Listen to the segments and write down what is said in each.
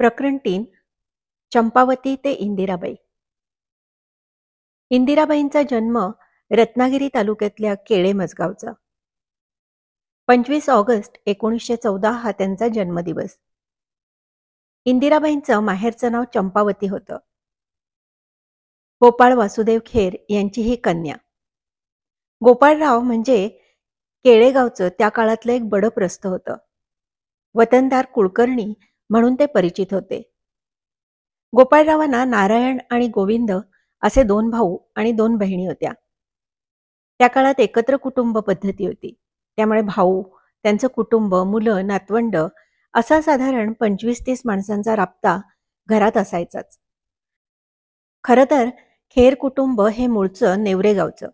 प्रकरण 3. चंपावती ते इंदिराबाई. इंदिराबाईंचा जन्म रत्नागिरी तालुक्यातल्या केळे मजगावचा. 25 ऑगस्ट 1914 हा त्यांचा जन्मदिवस. इंदिराबाईंचं माहेरचं नाव चंपावती होतं. गोपाळ वासुदेव खेर यांची ही कन्या. गोपाळराव म्हणजे केळेगावचं त्या काळातलं एक बडप्रस्थ होतं. वतनदार कुलकर्णी म्हणून ते परिचित होते. गोपाळरावांना नारायण आणि गोविंद असे 2 भाऊ आणि 2 बहिणी होत्या. त्या काळात एकत्र कुटुंब पद्धती होती. त्यामुळे भाऊ, त्यांचं कुटुंब, मुलं, नातवंड असा साधारण 25-30 माणसांचा राबता घरात असायचाच. खरं तर खेर कुटुंब हे मूळचं नेवरे गावचं.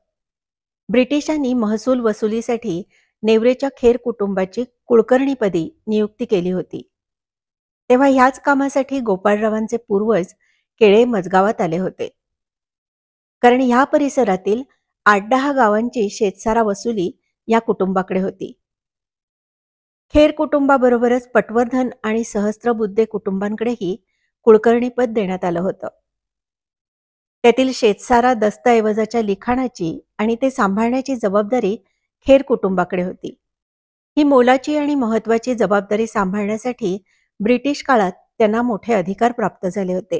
ब्रिटिशांनी महसूल वसुलीसाठी नेवरेच्या खेर कुटुंबाची कुलकर्णीपदी नियुक्ती केली होती. तेव्हा ह्याच कामासाठी गोपाळरावांचे पूर्वज केळे मजगावात आले होते. कारण ह्या परिसरातील 8-10 गावांची शेतसारा वसुली या कुटुंबाकडे होती. खेर कुटुंबाबरोबरच पटवर्धन आणि सहस्त्रबुद्धे कुटुंबांकडेही कुलकर्णीपद देण्यात आलं होतं. त्यातील शेतसारा दस्तऐवजाच्या लिखाणाची आणि ते सांभाळण्याची जबाबदारी खेर कुटुंबाकडे होती. ही मोलाची आणि महत्वाची जबाबदारी सांभाळण्यासाठी ब्रिटिश काळात त्यांना मोठे अधिकार प्राप्त झाले होते.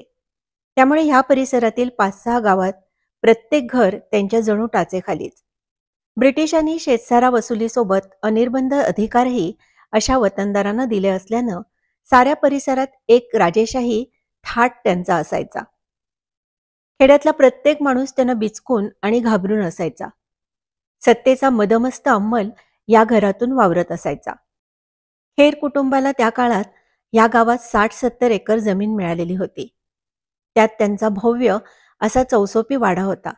त्यामुळे ह्या परिसरातील 5-6 गावात प्रत्येक घर त्यांच्या जणू टाचेखालीच. ब्रिटिशांनी शेतसारा वसुलीसोबत अनिर्बंध अधिकारही अशा वतनदारांना दिले असल्यानं साऱ्या परिसरात एक राजेशाही थाट त्यांचा असायचा. खेड्यातला प्रत्येक माणूस त्यांना बिचकून आणि घाबरून असायचा. सत्तेचा मदमस्त अंमल या घरातून वावरत असायचा. खेर कुटुंबाला त्या काळात या गावात 60-70 एकर जमीन मिळालेली होती. त्यात त्यांचा भव्य असा चौसोपी वाडा होता.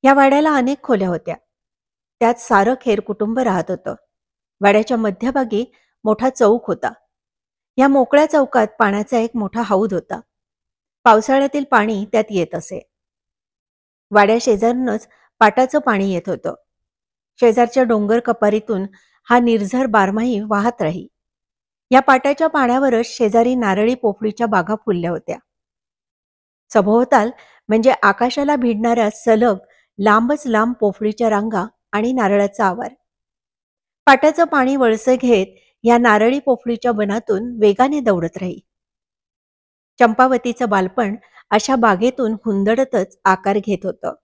या वाड्याला अनेक खोल्या होत्या. त्यात सारं खेर कुटुंब राहत होतं. वाड्याच्या मध्यभागी मोठा चौक होता. या मोकळ्या चौकात पाण्याचा एक मोठा हौद होता. पावसाळ्यातील पाणी त्यात येत असे. वाड्या शेजारूनच पाटाचं पाणी येत होतं. शेजारच्या डोंगर कपारीतून हा निर्झर बारमाही वाहत राही. या पाटाच्या पाण्यावरच शेजारी नारळी पोफळीच्या बागा फुलल्या होत्या. सभोवताल म्हणजे आकाशाला भिडणाऱ्या सलग लांबच लांब पोफळीच्या रांगा आणि नारळाचा आवार. पाटाचं पाणी वळसे घेत या नारळी पोफळीच्या बनातून वेगाने दौडत राही. चंपावतीचं बालपण अशा बागेतून हुंदडतच आकार घेत होतं.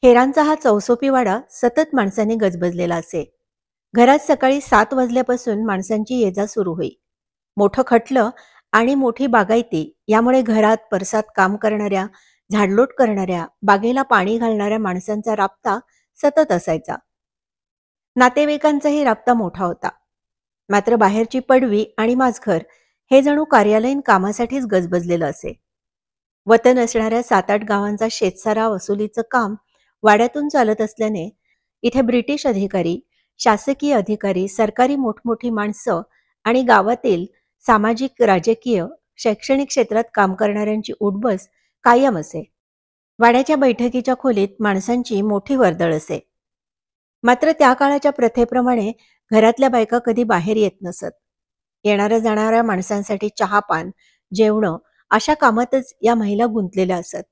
खेरांचा हा चौसोपी वाडा सतत माणसांनी गजबजलेला असे. घरात सकाळी 7 वाजल्यापासून माणसांची ये-जा सुरू होई. मोठं खटलं आणि मोठी बागायती यामुळे घरात परसात काम करणाऱ्या, झाडलोट करणाऱ्या, बागेला पाणी घालणाऱ्या माणसांचा राबता सतत असायचा. नातेवाईकांचाही राबता मोठा होता. मात्र बाहेरची पडवी आणि माझघर हे जणू कार्यालयीन कामासाठीच गजबजलेलं असे. वतन असणाऱ्या 7-8 गावांचा शेतसारा वसुलीचं काम वाड्यातून चालत असल्याने इथे ब्रिटिश अधिकारी, शासकीय अधिकारी, सरकारी मोठमोठी माणसं आणि गावातील सामाजिक, राजकीय, शैक्षणिक क्षेत्रात काम करणाऱ्यांची उठबस कायम असे. वाड्याच्या बैठकीच्या खोलीत माणसांची मोठी वर्दळ असे. मात्र त्या काळाच्या प्रथेप्रमाणे घरातल्या बायका कधी बाहेर येत नसत. येणाऱ्या जाणाऱ्या माणसांसाठी चहापान, जेवणं अशा कामातच या महिला गुंतलेल्या असत.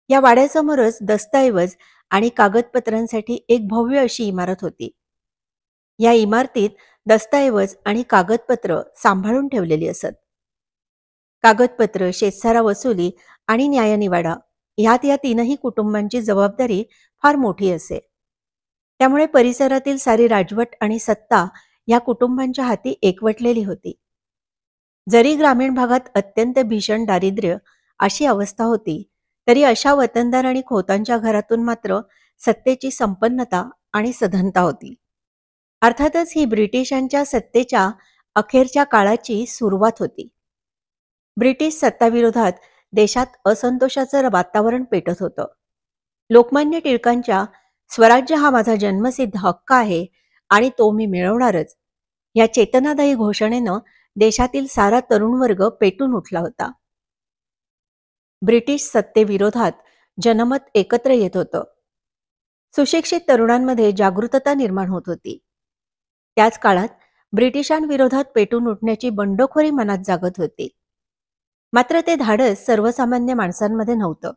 या वाड्यासमोरच दस्तऐवज आणि कागदपत्रांसाठी एक भव्य अशी इमारत होती. या इमारतीत दस्तऐवज आणि कागदपत्र सांभाळून ठेवलेली असत. कागदपत्र, शेतसारा वसुली आणि न्यायनिवाडा ह्यात या 3ही कुटुंबांची जबाबदारी फार मोठी असे. त्यामुळे परिसरातील सारी राजवट आणि सत्ता या कुटुंबांच्या हाती एकवटलेली होती. जरी ग्रामीण भागात अत्यंत भीषण दारिद्र्य अशी अवस्था होती, तरी अशा वतनदार आणि खोतांच्या घरातून मात्र सत्तेची संपन्नता आणि सधनता होती. अर्थातच ही ब्रिटिशांच्या सत्तेच्या अखेरच्या काळाची सुरुवात होती. ब्रिटिश सत्ताविरोधात देशात असंतोषाचं वातावरण पेटत होतं. लोकमान्य टिळकांच्या स्वराज्य हा माझा जन्मसिद्ध हक्क आहे आणि तो मी मिळवणारच या चेतनादायी घोषणेनं देशातील सारा तरुण वर्ग पेटून उठला होता. ब्रिटिश सत्तेविरोधात जनमत एकत्र येत होतं. सुशिक्षित तरुणांमध्ये जागृतता निर्माण होत होती. त्याच काळात ब्रिटिशांविरोधात पेटून उठण्याची बंडखोरी मनात जागत होती. मात्र ते धाडस सर्वसामान्य माणसांमध्ये नव्हतं.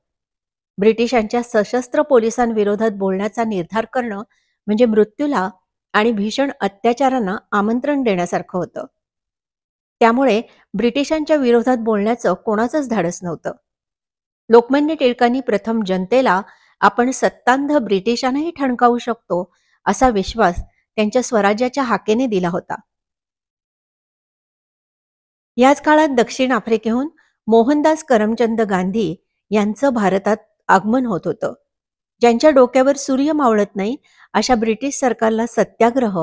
ब्रिटिशांच्या सशस्त्र पोलिसांविरोधात बोलण्याचा निर्धार करणं म्हणजे मृत्यूला आणि भीषण अत्याचारांना आमंत्रण देण्यासारखं होतं. त्यामुळे ब्रिटिशांच्या विरोधात बोलण्याचं कोणाचंच धाडस नव्हतं. लोकमान्य टिळकांनी प्रथम जनतेला आपण सत्तांध ब्रिटिशांनाही ठणकावू शकतो असा विश्वास त्यांच्या स्वराज्याच्या हाकेने दिला होता. याच काळात दक्षिण आफ्रिकेहून मोहनदास करमचंद गांधी यांचं भारतात आगमन होत होतं. ज्यांच्या डोक्यावर सूर्य मावळत नाही अशा ब्रिटिश सरकारला सत्याग्रह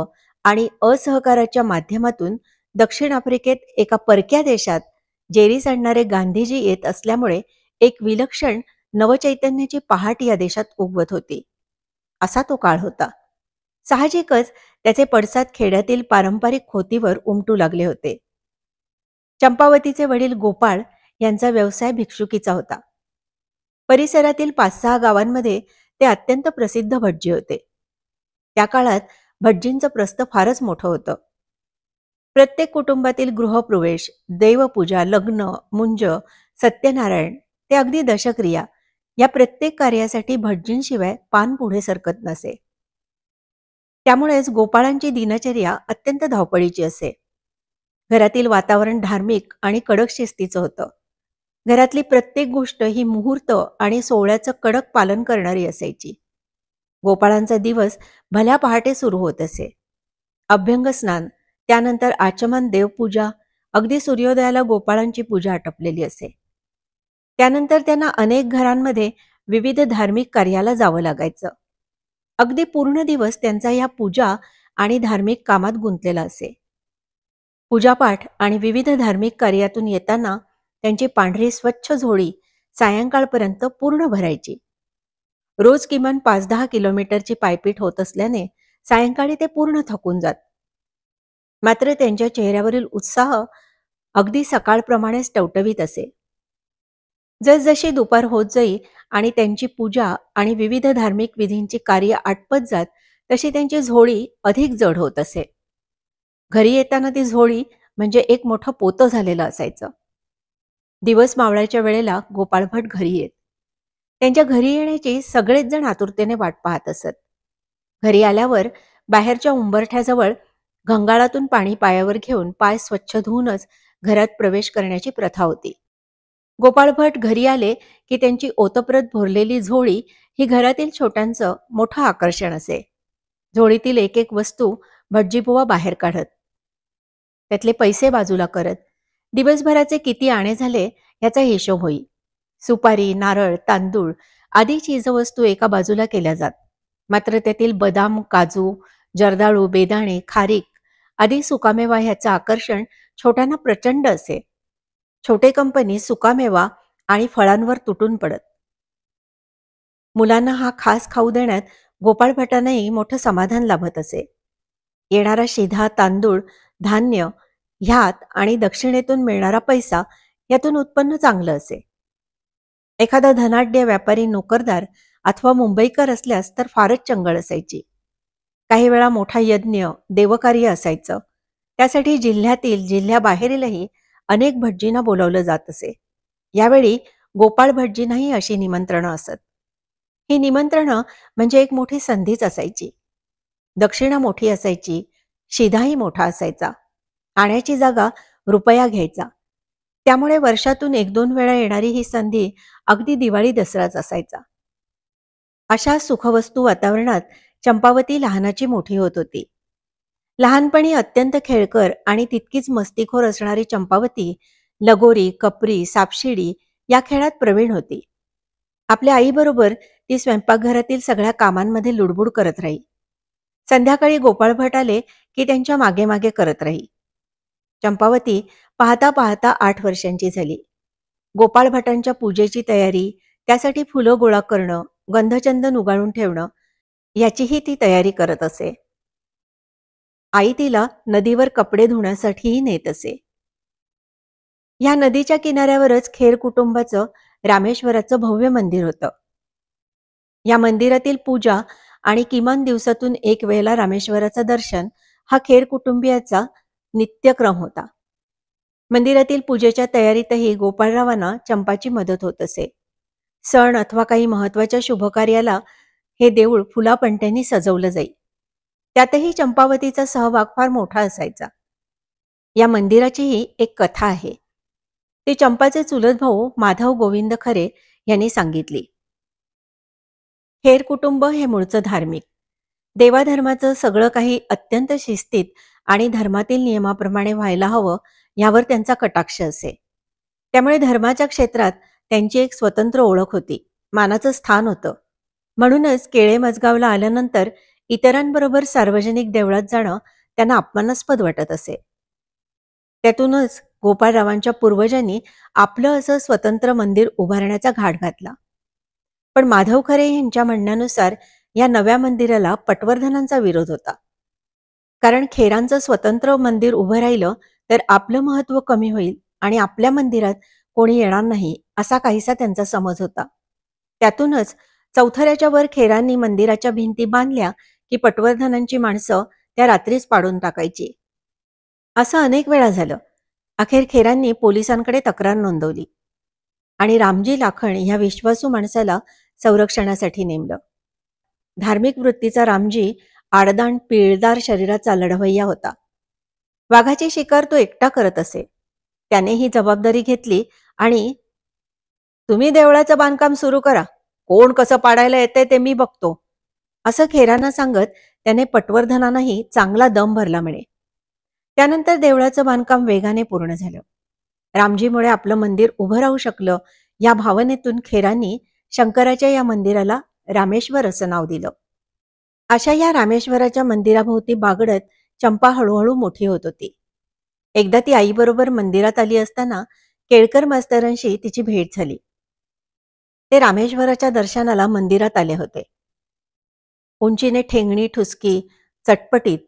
आणि असहकाराच्या माध्यमातून दक्षिण आफ्रिकेत एका परक्या देशात जेरी सांडणारे गांधीजी येत असल्यामुळे एक विलक्षण नवचैतन्याची पहाट या देशात उगवत होती. असा तो काळ होता. साहजिकच त्याचे पडसाद खेड्यातील पारंपरिक खोतीवर उमटू लागले होते. चंपावतीचे वडील गोपाळ यांचा व्यवसाय भिक्षुकीचा होता. परिसरातील 5-6 गावांमध्ये ते अत्यंत प्रसिद्ध भटजी होते. त्या काळात भटजींचं प्रस्थ फारच मोठं होतं. प्रत्येक कुटुंबातील गृहप्रवेश, देवपूजा, लग्न, मुंज, सत्यनारायण ते अगदी दशक्रिया या प्रत्येक कार्यासाठी भटजींशिवाय पान पुढे सरकत नसे. त्यामुळेच गोपाळांची दिनचर्या अत्यंत धावपळीची असे. घरातील वातावरण धार्मिक आणि कडक शिस्तीचं होतं. घरातली प्रत्येक गोष्ट ही मुहूर्त आणि सोहळ्याचं कडक पालन करणारी असायची. गोपाळांचा दिवस भल्या पहाटे सुरू होत असे. अभ्यंग स्नान, त्यानंतर आचमन, देवपूजा, अगदी सूर्योदयाला गोपाळांची पूजा आटपलेली असे. त्यानंतर त्यांना अनेक घरांमध्ये विविध धार्मिक कार्याला जावं लागायचं. अगदी पूर्ण दिवस त्यांचा या पूजा आणि धार्मिक कामात गुंतलेला असे. पूजापाठ आणि विविध धार्मिक कार्यातून येताना त्यांची पांढरी स्वच्छ झोळी सायंकाळपर्यंत पूर्ण भरायची. रोज किमान 5-10 किलोमीटरची पायपीट होत असल्याने सायंकाळी ते पूर्ण थकून जात. मात्र त्यांच्या चेहऱ्यावरील उत्साह अगदी सकाळप्रमाणेच टवटवीत असे. जसजशी दुपार होत जाई आणि त्यांची पूजा आणि विविध धार्मिक विधींची कार्य आटपत जात तशी त्यांची झोळी अधिक जड होत असे. घरी येताना ती झोळी म्हणजे एक मोठं पोतं झालेलं असायचं. दिवस मावळायच्या वेळेला गोपाळ भट घरी येत. त्यांच्या घरी येण्याची सगळेच जण आतुरतेने वाट पाहत असत. घरी आल्यावर बाहेरच्या उंबरठ्याजवळ घंगाळातून पाणी पायावर घेऊन पाय स्वच्छ धुवूनच घरात प्रवेश करण्याची प्रथा होती. गोपाळ भट घरी आले की त्यांची ओतप्रत भरलेली झोळी ही घरातील छोट्यांचं मोठं आकर्षण असे. झोळीतील एक एक वस्तू भटजीबुवा बाहेर काढत. त्यातले पैसे बाजूला करत. दिवसभराचे किती आणे झाले याचा हिशोब होई. सुपारी, नारळ, तांदूळ आदी चीजवस्तू एका बाजूला केल्या जात. मात्र त्यातील बदाम, काजू, जर्दाळू, बेदाणे, खारीक आदी सुकामेवा ह्याचं आकर्षण छोट्यांना प्रचंड असे. छोटे कंपनी सुकामेवा आणि फळांवर तुटून पडत. मुलांना हा खास खाऊ देण्यात गोपाळ भटांनाही मोठं समाधान लाभत असे. येणारा शिधा, तांदूळ, धान्य ह्यात आणि दक्षिणेतून मिळणारा पैसा यातून उत्पन्न चांगलं असे. एखादा धनाढ्य व्यापारी नोकरदार अथवा मुंबईकर असल्यास तर फारच चंगळ असायची. काही वेळा मोठा यज्ञ, देवकार्य असायचं. त्यासाठी जिल्ह्यातील, जिल्ह्याबाहेरीलही अनेक भटजींना बोलावलं जात असे. यावेळी गोपाळ भटजींनाही अशी निमंत्रणं असत. ही निमंत्रणं म्हणजे एक मोठी संधीच असायची. दक्षिणा मोठी असायची, शिधाही मोठा असायचा. आण्याची जागा रुपया घ्यायचा. त्यामुळे वर्षातून 1-2 वेळा येणारी ही संधी अगदी दिवाळी दसराच असायचा. अशा सुखवस्तू वातावरणात चंपावती लहानाची मोठी होत होती. लहानपणी अत्यंत खेळकर आणि तितकीच मस्तीखोर असणारी चंपावती लगोरी, कपरी, सापशिडी या खेळात प्रवीण होती. आपल्या आईबरोबर ती स्वयंपाकघरातील सगळ्या कामांमध्ये लुडबुड करत राही. संध्याकाळी गोपाळ भट आले की त्यांच्या मागे मागे करत राही. चंपावती पाहता पाहता 8 वर्षांची झाली. गोपाळ भटांच्या पूजेची तयारी, त्यासाठी फुलं गोळा करणं, गंधचंदन उगाळून ठेवणं याचीही ती तयारी करत असे. आई तिला नदीवर कपडे धुण्यासाठीही नेत असे. या नदीच्या किनाऱ्यावरच खेर कुटुंबाचं रामेश्वराचं भव्य मंदिर होतं. या मंदिरातील पूजा आणि किमान दिवसातून 1 वेळेला रामेश्वराचं दर्शन हा खेर कुटुंबियाचा नित्यक्रम होता. मंदिरातील पूजेच्या तयारीतही गोपाळरावांना चंपाची मदत होत असे. सण अथवा काही महत्वाच्या शुभकार्याला हे देऊळ फुलापंट्यांनी सजवलं जाई. त्यातही चंपावतीचा सहभाग फार मोठा असायचा. या मंदिराचीही एक कथा आहे. ती चंपाचे चुलत भाऊ माधव गोविंद खरे यांनी सांगितली. खेर कुटुंब हे मूळचं धार्मिक. देवाधर्माचं सगळं काही अत्यंत शिस्तीत आणि धर्मातील नियमाप्रमाणे व्हायला हवं यावर त्यांचा कटाक्ष असे. त्यामुळे धर्माच्या क्षेत्रात त्यांची एक स्वतंत्र ओळख होती, मानाचं स्थान होतं. म्हणूनच केळे मजगावला आल्यानंतर इतरांबरोबर सार्वजनिक देवळात जाणं त्यांना अपमानास्पद वाटत असे. त्यातूनच गोपाळरावांच्या पूर्वजांनी आपलं असं स्वतंत्र मंदिर उभारण्याचा घाट घातला. पण माधव खरे यांच्या म्हणण्यानुसार या नव्या मंदिराला पटवर्धनांचा विरोध होता. कारण खेरांचं स्वतंत्र मंदिर उभं राहिलं तर आपलं महत्व कमी होईल आणि आपल्या मंदिरात कोणी येणार नाही असा काहीसा त्यांचा समज होता. त्यातूनच चौथऱ्याच्या वर खेरांनी मंदिराच्या भिंती बांधल्या की पटवर्धनांची माणसं त्या रात्रीच पाडून टाकायची. असं अनेक वेळा झालं. अखेर खेरांनी पोलिसांकडे तक्रार नोंदवली आणि रामजी लाखण ह्या विश्वासू माणसाला संरक्षणासाठी नेमलं. धार्मिक वृत्तीचा रामजी आडदांड पिळदार शरीराचा लढवय्या होता. वाघाची शिकार तो एकटा करत असे. त्याने ही जबाबदारी घेतली आणि तुम्ही देवळाचं बांधकाम सुरू करा, कोण कसं पाडायला येते ते मी बघतो, असं खेरांना सांगत त्याने पटवर्धनांनाही चांगला दम भरला म्हणे. त्यानंतर देवळाचं बांधकाम वेगाने पूर्ण झालं. रामजीमुळे आपलं मंदिर उभं राहू शकलं या भावनेतून खेरांनी शंकराच्या या मंदिराला रामेश्वर असं नाव दिलं. अशा या रामेश्वराच्या मंदिराभोवती बागडत चंपा हळूहळू मोठी होत होती. एकदा ती आईबरोबर मंदिरात आली असताना केळकर मास्तरांशी तिची भेट झाली. ते रामेश्वराच्या दर्शनाला मंदिरात आले होते. उंचीने ठेंगणी ठुसकी, चटपटीत,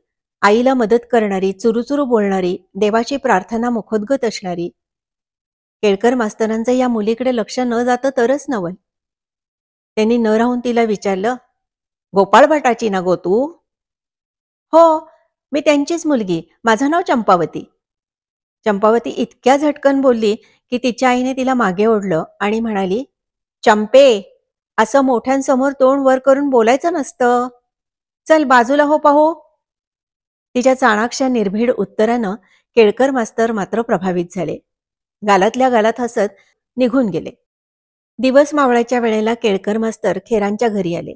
आईला मदत करणारी, चुरूचुरू बोलणारी, देवाची प्रार्थना मुखोद्गत असणारी. केळकर मास्तरांचं या मुलीकडे लक्ष न जातं तरच नवल. त्यांनी न राहून तिला विचारलं, गोपाळ भटाची ना गो तू? हो, मी त्यांचीच मुलगी, माझं नाव चंपावती. चंपावती इतक्या झटकन बोलली की तिच्या आईने तिला मागे ओढलं आणि म्हणाली, चंपे, असं मोठ्यांसमोर तोंड वर करून बोलायचं नसतं. चल बाजूला हो पाहू. तिच्या चाणाक्ष निर्भीड उत्तरानं केळकर मास्तर मात्र प्रभावित झाले. गालातल्या गालात हसत निघून गेले. दिवस मावळाच्या वेळेला केळकर मास्तर खेरांच्या घरी आले.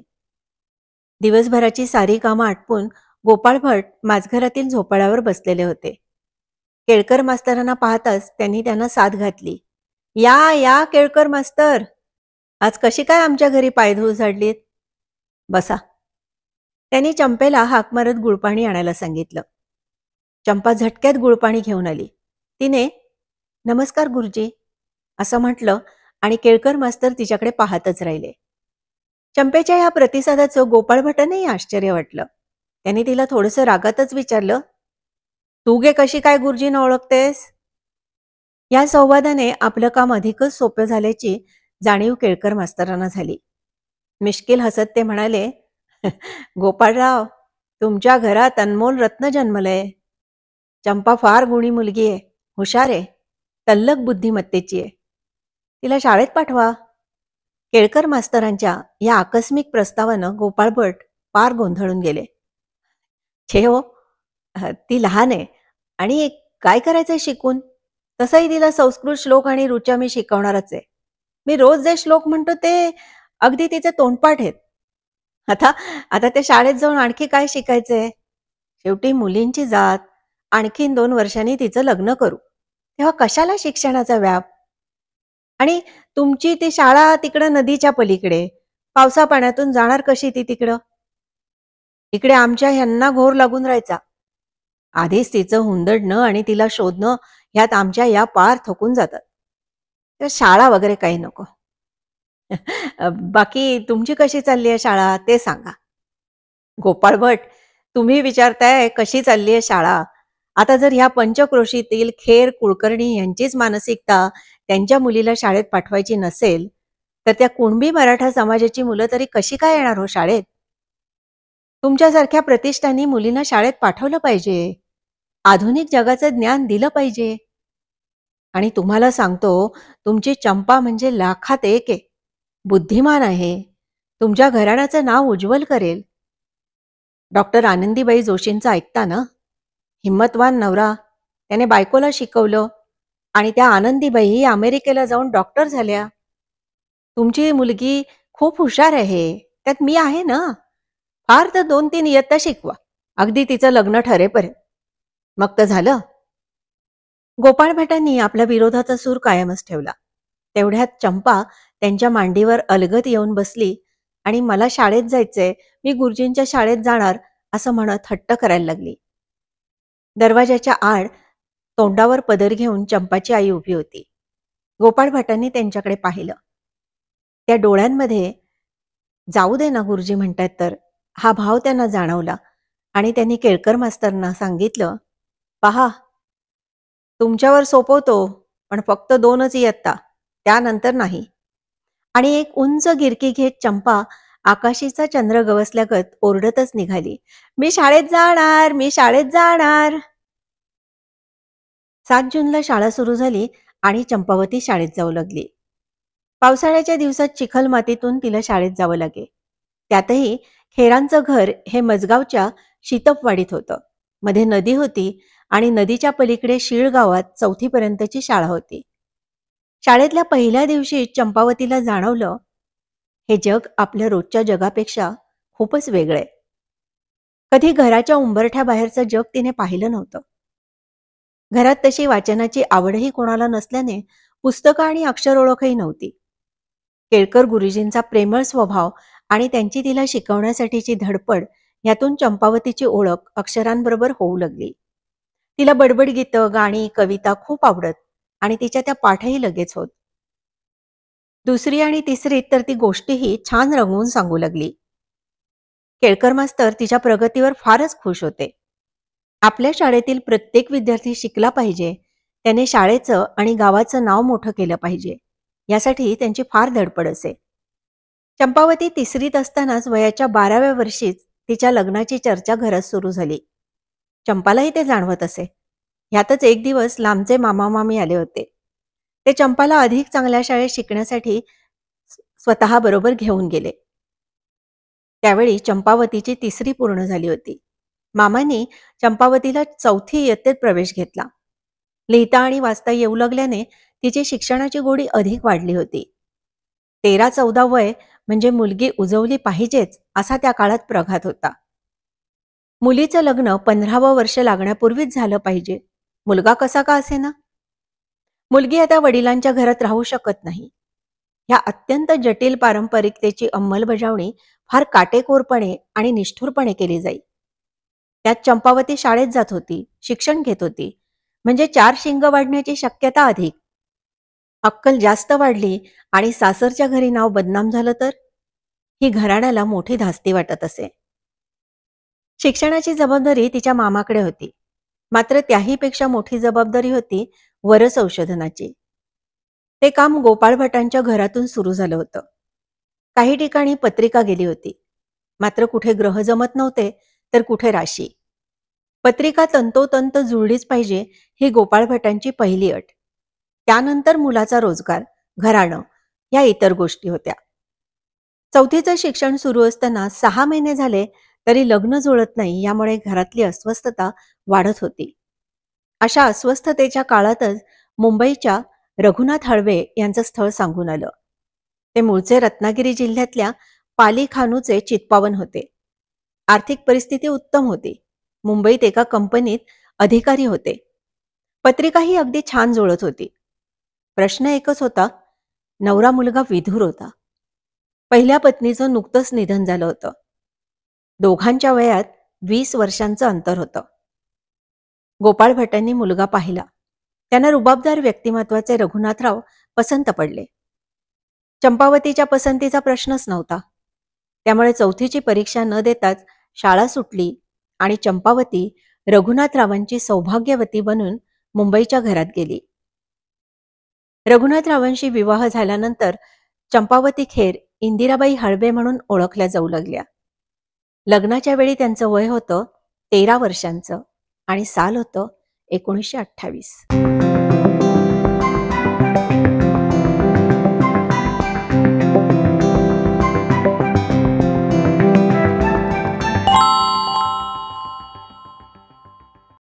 दिवसभराची सारी कामं आटपून गोपाळ भट माझघरातील झोपाळ्यावर बसलेले होते. केळकर मास्तरांना पाहताच त्यांनी त्यांना साद घातली. या या केळकर मास्तर, आज कशी काय आमच्या घरी पायधूळ झाडलीत? बसा. त्यांनी चंपेला हाक मारत गुळपाणी आणायला सांगितलं. चंपा झटक्यात गुळपाणी घेऊन आली. तिने नमस्कार गुरुजी असं म्हटलं आणि केळकर मास्तर तिच्याकडे पाहतच राहिले. चंपेच्या या प्रतिसादाचं गोपाळ भटांनाही आश्चर्य वाटलं. त्यांनी तिला थोडंसं रागातच विचारलं, तू गे कशी काय गुरुजींना ओळखतेस? या संवादाने आपलं काम अधिकच सोपं झाल्याची जाणीव केळकर मास्तरांना झाली. मिश्किल हसत ते म्हणाले, गोपाळराव, तुमच्या घरात अनमोल रत्न जन्मलंय. चंपा फार गुणी मुलगी आहे, हुशार आहे, तल्लक बुद्धिमत्तेची आहे. तिला शाळेत पाठवा. केळकर मास्तरांच्या या आकस्मिक प्रस्तावानं गोपाळ भट फार गोंधळून गेले. छे हो, ती लहान आहे आणि काय करायचंय शिकून? तसंही तिला संस्कृत श्लोक आणि ऋचा मी शिकवणारच आहे. मी रोज जे श्लोक म्हणतो ते अगदी तिचे तोंडपाठ आहेत. आता आता ते शाळेत जाऊन आणखी काय शिकायचंय? शेवटी मुलींची जात. आणखीन 2 वर्षांनी तिचं लग्न करू, तेव्हा कशाला शिक्षणाचा व्याप? आणि तुमची ती शाळा तिकडं नदीच्या पलीकडे, पावसा पाण्यातून जाणार कशी ती तिकडं? इकडे आमच्या ह्यांना घोर लागून राहायचा. आधीच तिचं हुंदडणं आणि तिला शोधणं ह्यात आमच्या या पार थकून जातात. तर शाळा वगैरे काही नको. बाकी तुमची कशी चालली आहे शाळा ते सांगा. गोपाळ भट, तुम्ही विचारताय कशी चालली आहे शाळा? आता जर ह्या पंचक्रोशीतील खेर कुलकर्णी यांचीच मानसिकता त्यांच्या मुलीला शाळेत पाठवायची नसेल तर त्या कुणबी मराठा समाजाची मुलं तरी कशी काय येणार हो शाळेत? तुमच्यासारख्या प्रतिष्ठानी मुलींना शाळेत पाठवलं पाहिजे. आधुनिक जगाचं ज्ञान दिलं पाहिजे. आणि तुम्हाला सांगतो, तुमची चंपा म्हणजे लाखात एक आहे. बुद्धिमान आहे. तुमच्या घराण्याचं नाव उज्ज्वल करेल. डॉक्टर आनंदीबाई जोशींचं ऐकता ना? हिम्मतवान नवरा. त्याने बायकोला शिकवलं आणि त्या आनंदीबाई अमेरिकेला जाऊन डॉक्टर झाल्या. तुमची मुलगी खूप हुशार आहे. त्यात मी आहे ना. फार तर 2-3 इयत्ता शिकवा. अगदी तिचं लग्न ठरेपर्यंत. मग तर झालं. गोपाळ भटांनी आपल्या विरोधाचा सूर कायमच ठेवला. तेवढ्यात चंपा त्यांच्या मांडीवर अलगद येऊन बसली आणि मला शाळेत जायचंय, मी गुरुजींच्या शाळेत जाणार असं म्हणत हट्ट करायला लागली. दरवाजाच्या आड तोंडावर पदर घेऊन चंपाची आई उभी होती. गोपाळ भटांनी त्यांच्याकडे पाहिलं. त्या डोळ्यांमध्ये जाऊ दे ना गुरुजी म्हणतात तर, हा भाव त्यांना जाणवला आणि त्यांनी केळकर मास्तरना सांगितलं, पहा, तुमच्यावर सोपवतो, पण फक्त 2च इयत्ता, त्यानंतर नाही. आणि एक उंच गिरकी घेत चंपा आकाशीचा चंद्र गवसल्यागत ओरडतच निघाली, मी शाळेत जाणार, मी शाळेत जाणार. 7 जूनला शाळा सुरू झाली आणि चंपावती शाळेत जाऊ लागली. पावसाळ्याच्या दिवसात चिखल मातीतून तिला शाळेत जावं लागे. त्यातही खेरांचं घर हे मजगावच्या शितपवाडीत होतं. मध्ये नदी होती आणि नदीच्या पलीकडे शीळ गावात 4थी पर्यंतची शाळा होती. शाळेतल्या पहिल्या दिवशी चंपावतीला जाणवलं, हे जग आपल्या रोजच्या जगापेक्षा खूपच वेगळंय. कधी घराच्या उंबरठ्या बाहेरचं जग तिने पाहिलं नव्हतं. घरात तशी वाचनाची आवडही कोणाला नसल्याने पुस्तकं आणि अक्षर ओळखही नव्हती. केळकर गुरुजींचा प्रेमळ स्वभाव आणि त्यांची तिला शिकवण्यासाठीची धडपड यातून चंपावतीची ओळख अक्षरांबरोबर होऊ लागली. तिला बडबड गीतं, गाणी, कविता खूप आवडत आणि तिच्या त्या पाठही लगेच होत. 2री आणि 3रीत तर ती गोष्टीही छान रंगवून सांगू लागली. केळकर मास्तर तिच्या प्रगतीवर फारच खुश होते. आपल्या शाळेतील प्रत्येक विद्यार्थी शिकला पाहिजे, त्याने शाळेचं आणि गावाचं नाव मोठं केलं पाहिजे, यासाठी त्यांची फार धडपड असे. चंपावती 3रीत असतानाच वयाच्या 12व्या वर्षीच तिच्या लग्नाची चर्चा घरात सुरू झाली. चंपालाही ते जाणवत असे. ह्यातच एक दिवस लांबचे मामा मामी आले होते. ते चंपाला अधिक चांगल्या शाळेत शिकण्यासाठी स्वतः बरोबर घेऊन गेले. त्यावेळी चंपावतीची 3री पूर्ण झाली होती. मामांनी चंपावतीला 4थी इयत्तेत प्रवेश घेतला. लिहिता आणि वाचता येऊ लागल्याने तिची शिक्षणाची गोडी अधिक वाढली होती. 13-14 वय म्हणजे मुलगी उजवली पाहिजेच असा त्या काळात प्रघात होता. मुलीचं लग्न 15वं वर्ष लागण्यापूर्वीच झालं पाहिजे, मुलगा कसा का असेना. मुलगी आता वडिलांच्या घरात राहू शकत नाही. ह्या अत्यंत जटिल पारंपरिकतेची अंमलबजावणी फार काटेकोरपणे आणि निष्ठुरपणे केली जाई. त्यात चंपावती शाळेत जात होती, शिक्षण घेत होती, म्हणजे 4 शिंग वाढण्याची शक्यता अधिक. अक्कल जास्त वाढली आणि सासरच्या घरी नाव बदनाम झालं तर ही घराण्याला मोठी धास्ती वाटत असे. शिक्षणाची जबाबदारी तिच्या मामाकडे होती. मात्र त्याहीपेक्षा मोठी जबाबदारी होती वरसंशोधनाची. ते काम गोपाळ भटांच्या घरातून सुरू झालं होतं. काही ठिकाणी पत्रिका गेली होती. मात्र कुठे ग्रह जमत नव्हते तर कुठे राशी. पत्रिका तंतोतंत जुळलीच पाहिजे ही गोपाळ भटांची पहिली अट. त्यानंतर मुलाचा रोजगार, घराणं या इतर गोष्टी होत्या. 4थीचं शिक्षण सुरू असताना 6 महिने झाले तरी लग्न जुळत नाही, यामुळे घरातली अस्वस्थता वाढत होती. अशा अस्वस्थतेच्या काळातच मुंबईच्या रघुनाथ हळवे यांचं स्थळ सांगून आलं. ते मूळचे रत्नागिरी जिल्ह्यातल्या पाली खानूचे चित्पावन होते. आर्थिक परिस्थिती उत्तम होती. मुंबईत एका कंपनीत अधिकारी होते. पत्रिकाही अगदी छान जुळत होती. प्रश्न एकच होता, नवरा मुलगा विधूर होता. पहिल्या पत्नीचं नुकतंच निधन झालं होतं. दोघांच्या वयात 20 वर्षांचं अंतर होतं. गोपाळ भटांनी मुलगा पाहिला. त्यांना रुबाबदार व्यक्तिमत्वाचे रघुनाथराव पसंत पडले. चंपावतीच्या पसंतीचा प्रश्नच नव्हता. त्यामुळे 4थीची परीक्षा न देताच शाळा सुटली आणि चंपावती रघुनाथरावांची सौभाग्यवती बनून मुंबईच्या घरात गेली. रघुनाथरावांशी विवाह झाल्यानंतर चंपावती खेर इंदिराबाई हळवे म्हणून ओळखल्या जाऊ लागल्या. लग्नाच्या वेळी त्यांचं वय होतं 13 वर्षांचं आणि साल होतं 1928.